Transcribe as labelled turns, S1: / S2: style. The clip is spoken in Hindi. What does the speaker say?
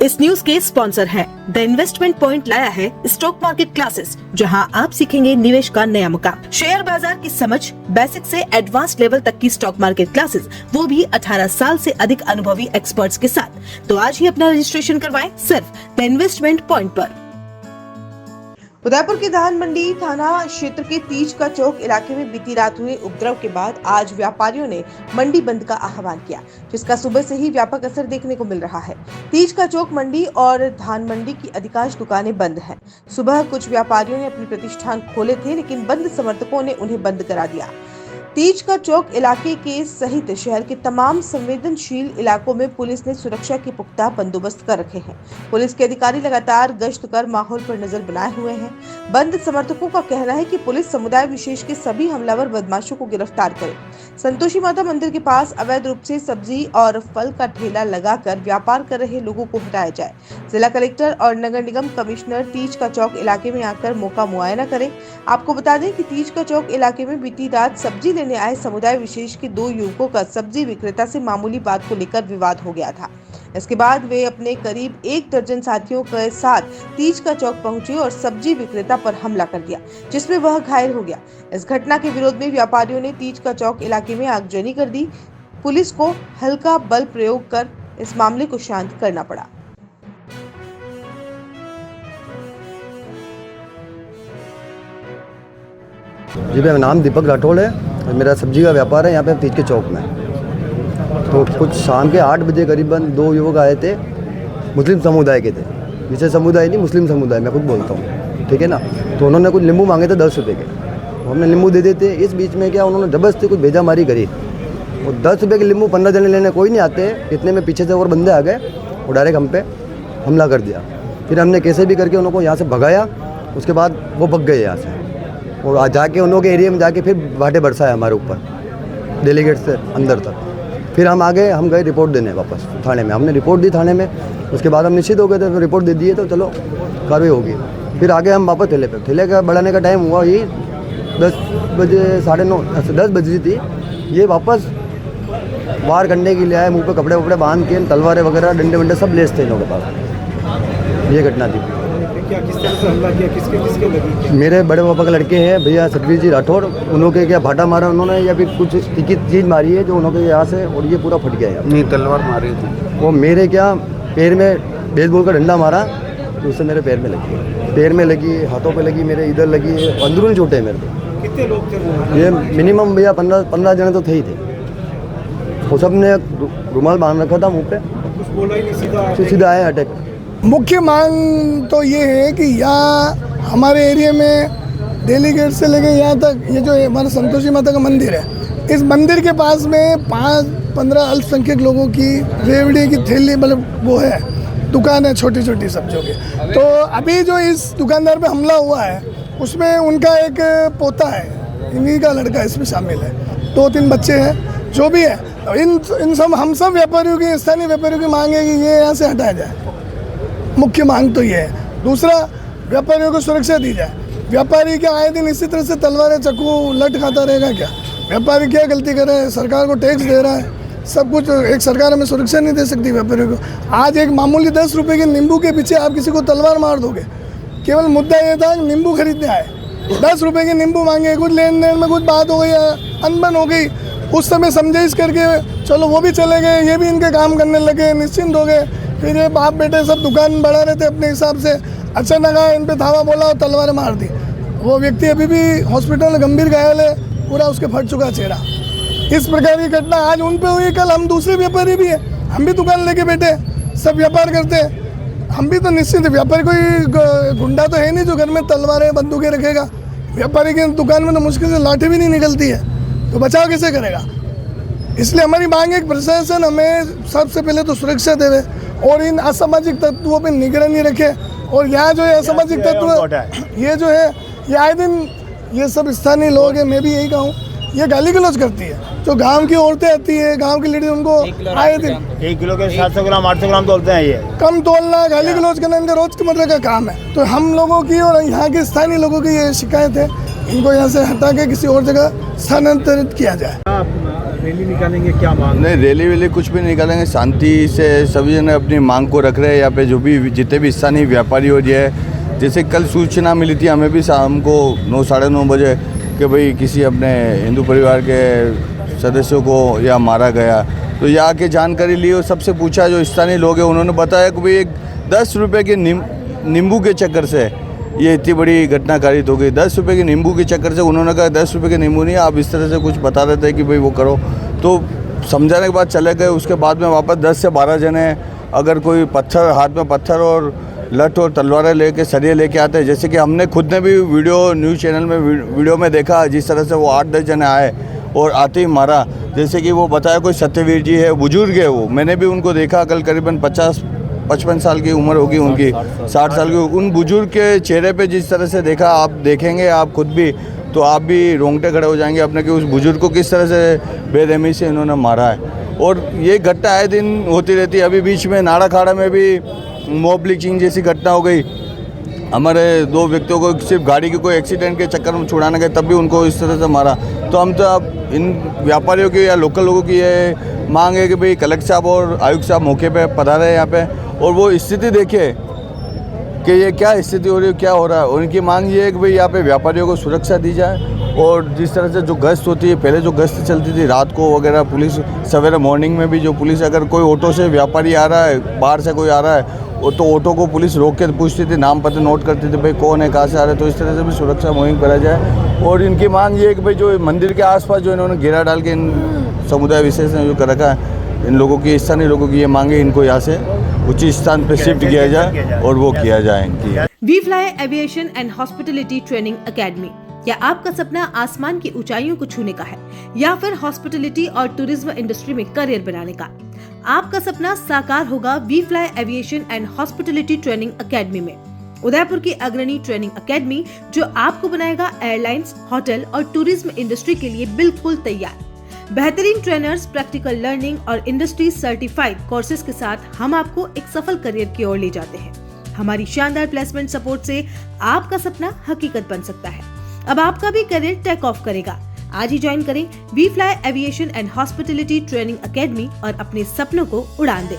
S1: इस न्यूज के स्पॉन्सर है द इन्वेस्टमेंट पॉइंट लाया है स्टॉक मार्केट क्लासेस, जहां आप सीखेंगे निवेश का नया मुकाम, शेयर बाजार की समझ, बेसिक से एडवांस लेवल तक की स्टॉक मार्केट क्लासेस, वो भी 18 साल से अधिक अनुभवी एक्सपर्ट्स के साथ। तो आज ही अपना रजिस्ट्रेशन करवाएं सिर्फ द इन्वेस्टमेंट पॉइंट पर।
S2: उदयपुर के धान मंडी थाना क्षेत्र के तीज का चौक इलाके में बीती रात हुए उपद्रव के बाद आज व्यापारियों ने मंडी बंद का आह्वान किया, जिसका सुबह से ही व्यापक असर देखने को मिल रहा है। तीज का चौक मंडी और धान मंडी की अधिकांश दुकानें बंद हैं। सुबह कुछ व्यापारियों ने अपने प्रतिष्ठान खोले थे, लेकिन बंद समर्थकों ने उन्हें बंद करा दिया। तीज का चौक इलाके के सहित शहर के तमाम संवेदनशील इलाकों में पुलिस ने सुरक्षा के पुख्ता बंदोबस्त कर रखे हैं। पुलिस के अधिकारी लगातार गश्त कर माहौल पर नजर बनाए हुए हैं। बंद समर्थकों का कहना है कि पुलिस समुदाय विशेष के सभी हमलावर बदमाशों को गिरफ्तार करे। संतोषी माता मंदिर के पास अवैध रूप से सब्जी और फल का ठेला लगाकर व्यापार कर रहे लोगों को हटाया जाए। जिला कलेक्टर और नगर निगम कमिश्नर तीज का चौक इलाके में आकर मौका मुआयना करें। आपको बता दें कि तीज का चौक इलाके में बीती रात सब्जी लेने आए समुदाय विशेष के 2 युवकों का सब्जी विक्रेता से मामूली बात को लेकर विवाद हो गया था। इसके बाद वे अपने करीब 1 दर्जन साथियों के साथ तीज का चौक पहुंचे और सब्जी विक्रेता पर हमला कर दिया, जिसमें वह घायल हो गया। इस घटना के विरोध में व्यापारियों ने तीज का चौक इलाके में आगजनी कर दी। पुलिस को हल्का बल प्रयोग कर इस मामले को शांत करना पड़ा।
S3: जी, मेरा नाम दीपक राठौड़ है और मेरा सब्जी का व्यापार है यहाँ पे तीज के चौक में। तो कुछ शाम के 8 बजे करीबन 2 युवक आए थे, मुस्लिम समुदाय के थे। विशेष समुदाय नहीं, मुस्लिम समुदाय, मैं खुद बोलता हूँ, ठीक है ना। तो उन्होंने कुछ नींबू मांगे थे 10 रुपये के, तो हमने नींबू दे देते। इस बीच में क्या उन्होंने जबरदस्ती कुछ भेजामारी करी। वो 10 रुपये के नींबू 15 जने लेने कोई नहीं आते, इतने में पीछे से और बंदे आ गए और डायरेक्ट हम पे हमला कर दिया। फिर हमने कैसे भी करके उनको यहाँ से भगाया। उसके बाद वो भग गए यहाँ से और जाके उन लोगों के एरिया में जाके फिर बाटे बरसाए हमारे ऊपर डेलीगेट से अंदर तक। फिर हम आगे हम गए रिपोर्ट देने वापस थाने में। हमने रिपोर्ट दी थाने में। उसके बाद हम निश्चित हो गए थे, रिपोर्ट दे दिए तो चलो कार्रवाई होगी। फिर आगे हम वापस ठेले का बढ़ाने का टाइम हुआ ही 10 बजे 9:30 10 बजे थी। ये वापस वार करने के लिए आए, मुँह पे कपड़े वपड़े बांध के, तलवारें वगैरह डंडे वंडे सब लेस थे इन लोगों के पास। ये घटना थी।
S4: क्या किस तरह से हमला किया, किसके लगी?
S3: मेरे बड़े पापा के लड़के हैं भैया सतवीर जी राठौड़, उन्होंने क्या भाटा मारा उन्होंने या फिर कुछ तीखी चीज़ मारी है जो उन्होंने यहाँ से, और ये पूरा फट गया है।
S4: नहीं, तलवार मारी थी।
S3: वो मेरे क्या पैर में बेसबॉल का डंडा मारा तो उससे मेरे पैर में लगी, पैर में लगी, हाथों पे लगी, मेरे इधर लगी, अंदरून चोटें मेरे को।
S4: कितने लोग थे?
S3: ये मिनिमम भैया 15 जने तो थे ही थे। वो सब ने रुमाल बांध रखा था मुँह पे,
S4: कुछ बोला ही नहीं,
S3: सीधा आए अटैक।
S5: मुख्य मांग तो ये है कि यहाँ हमारे एरिया में डेलीगेट से लेके यहाँ तक ये जो हमारा संतोषी माता का मंदिर है, इस मंदिर के पास में 5-15 अल्पसंख्यक लोगों की रेवड़ी की थैली, मतलब वो है दुकान है छोटी छोटी सब्जियों की। तो अभी जो इस दुकानदार पे हमला हुआ है उसमें उनका एक पोता है, इन्हीं का लड़का इसमें शामिल है। 2-3 बच्चे हैं, जो भी है। इन सब हम सब व्यापारियों की, स्थानीय व्यापारियों की मांग है कि ये यहाँ से हटाया जाए। मुख्य मांग तो ये है। दूसरा, व्यापारियों को सुरक्षा दी जाए। व्यापारी क्या आए दिन इसी तरह से तलवारें चाकू लट खाता रहेगा क्या? व्यापारी क्या गलती कर रहा है? सरकार को टैक्स दे रहा है, सब कुछ। एक सरकार हमें सुरक्षा नहीं दे सकती व्यापारियों को। आज एक मामूली 10 रुपये के नींबू के पीछे आप किसी को तलवार मार दोगे। केवल मुद्दा ये था नींबू खरीदने आए, 10 रुपये के नींबू मांगे, कुछ लेन देन में कुछ बात हो गई, अनबन हो गई। उस समय समझाइश करके चलो वो भी चले गए, ये भी इनके काम करने लगे, निश्चिंत हो गए। फिर ये बाप बेटे सब दुकान बढ़ा रहे थे अपने हिसाब से, अचानक आए, इन पे धावा बोला और तलवारें मार दी। वो व्यक्ति अभी भी हॉस्पिटल में गंभीर घायल है, पूरा उसके फट चुका चेहरा। इस प्रकार की घटना आज उन पे हुई, कल हम दूसरे व्यापारी भी हैं, हम भी दुकान लेके बैठे, सब व्यापार करते हैं। हम भी तो निश्चित, व्यापारी कोई गुंडा तो है नहीं जो घर में तलवारें बंदूकें रखेगा। व्यापारी की दुकान में तो मुश्किल से लाठी भी नहीं निकलती है, तो बचाव कैसे करेगा? इसलिए हमारी मांग है कि प्रशासन हमें सबसे पहले तो सुरक्षा देवे और इन असामाजिक तत्वों पे निगरानी रखे। और यहाँ जो है असामाजिक तत्व, ये जो है ये आए दिन ये सब स्थानीय लोग हैं, मैं भी यही कहूँ, ये गाली गलौज करती है। जो गांव की औरतें आती है, गांव की लेडीज, उनको आए दिन
S4: 1 किलो के 700 ग्राम 800 ग्राम तोलते हैं। ये
S5: कम तोलना, गाली गलौज करना इनका रोजमर्रा का काम है। तो हम लोगों की और यहाँ के स्थानीय लोगों की ये शिकायत है, इनको यहाँ से हटा के किसी और जगह स्थानांतरित किया जाए।
S4: रैली निकालेंगे, क्या मांग?
S6: नहीं, रैली वैली कुछ भी नहीं निकालेंगे, शांति से सभी जन अपनी मांग को रख रहे हैं। यहाँ पे जो भी जितने भी स्थानीय व्यापारी हो रही है, जैसे कल सूचना मिली थी हमें भी शाम को 9 साढ़े 9 बजे कि भाई किसी अपने हिंदू परिवार के सदस्यों को यहाँ मारा गया, तो यहाँ के जानकारी ली और सबसे पूछा जो स्थानीय लोग हैं, उन्होंने बताया कि भाई एक 10 रुपये के नींबू के चक्कर से ये इतनी बड़ी घटना कारित हो गई। 10 रुपये के नींबू के चक्कर से उन्होंने कहा 10 रुपये के नींबू नहीं, आप इस तरह से कुछ बता रहे थे कि भाई वो करो, तो समझाने के बाद चले गए। उसके बाद में वापस 10 से 12 जने अगर कोई पत्थर हाथ में पत्थर और लठ और तलवारें लेके सरिये लेके आते हैं, जैसे कि हमने खुद ने भी वीडियो न्यूज़ चैनल में वीडियो में देखा, जिस तरह से वो 8-10 जने आए और आते ही मारा। जैसे कि वो बताया कोई सत्यवीर जी है, बुजुर्ग है वो, मैंने भी उनको देखा, कल करीबन 50-55 साल की उम्र होगी उनकी, 60 साल की। उन बुजुर्ग के चेहरे पे जिस तरह से देखा, आप देखेंगे आप खुद भी, तो आप भी रोंगटे खड़े हो जाएंगे अपने कि उस बुजुर्ग को किस तरह से बेरहमी से इन्होंने मारा है। और ये घटना आए दिन होती रहती है। अभी बीच में नाड़ा खाड़ा में भी मॉब लिंचिंग जैसी घटना हो गई। हमारे 2 व्यक्तियों को सिर्फ गाड़ी के कोई एक्सीडेंट के चक्कर में छुड़ाने गए, तब भी उनको इस तरह से मारा। तो हम तो अब इन व्यापारियों की या लोकल लोगों की ये मांग है कि भाई कलेक्टर साहब और आयुक्त साहब मौके पे पधारे यहाँ पे और वो स्थिति देखे कि ये क्या स्थिति हो रही है, क्या हो रहा है। उनकी मांग ये है कि भाई यहाँ पे व्यापारियों को सुरक्षा दी जाए और जिस तरह से जो गश्त होती है, पहले जो गश्त चलती थी रात को वगैरह, पुलिस सवेरे मॉर्निंग में भी जो पुलिस, अगर कोई ऑटो से व्यापारी आ रहा है, बाहर से कोई आ रहा है, तो ऑटो को पुलिस रोक के पूछती थी, नाम पता नोट करती थी, भाई कौन है, कहाँ से आ रहे हैं। तो इस तरह से भी सुरक्षा मुहिम करा जाए। और इनकी मांग ये है कि भाई जो मंदिर के आसपास जो इन्होंने घेरा डाल के इन समुदाय विशेष ने जो कर रखा है, इन लोगों की, स्थानीय लोगों की ये मांगे, इनको यहाँ से उचित स्थान पर शिफ्ट किया जाए और वो किया जाए इनकी।
S1: We Fly Aviation and Hospitality Training Academy. क्या आपका सपना आसमान की ऊंचाइयों को छूने का है या फिर हॉस्पिटलिटी और टूरिज्म इंडस्ट्री में करियर बनाने का? आपका सपना साकार होगा We Fly Aviation and Hospitality Training Academy में। उदयपुर की अग्रणी ट्रेनिंग एकेडमी जो आपको बनाएगा एयरलाइंस, होटल और टूरिज्म इंडस्ट्री के लिए बिल्कुल तैयार। बेहतरीन ट्रेनर्स, प्रैक्टिकल लर्निंग और इंडस्ट्री सर्टिफाइड कोर्सेज के साथ हम आपको एक सफल करियर की ओर ले जाते हैं। हमारी शानदार प्लेसमेंट सपोर्ट से आपका सपना हकीकत बन सकता है। अब आपका भी करियर टेक ऑफ करेगा। आज ही ज्वाइन करें We Fly Aviation and Hospitality Training Academy और अपने सपनों को उड़ान दें।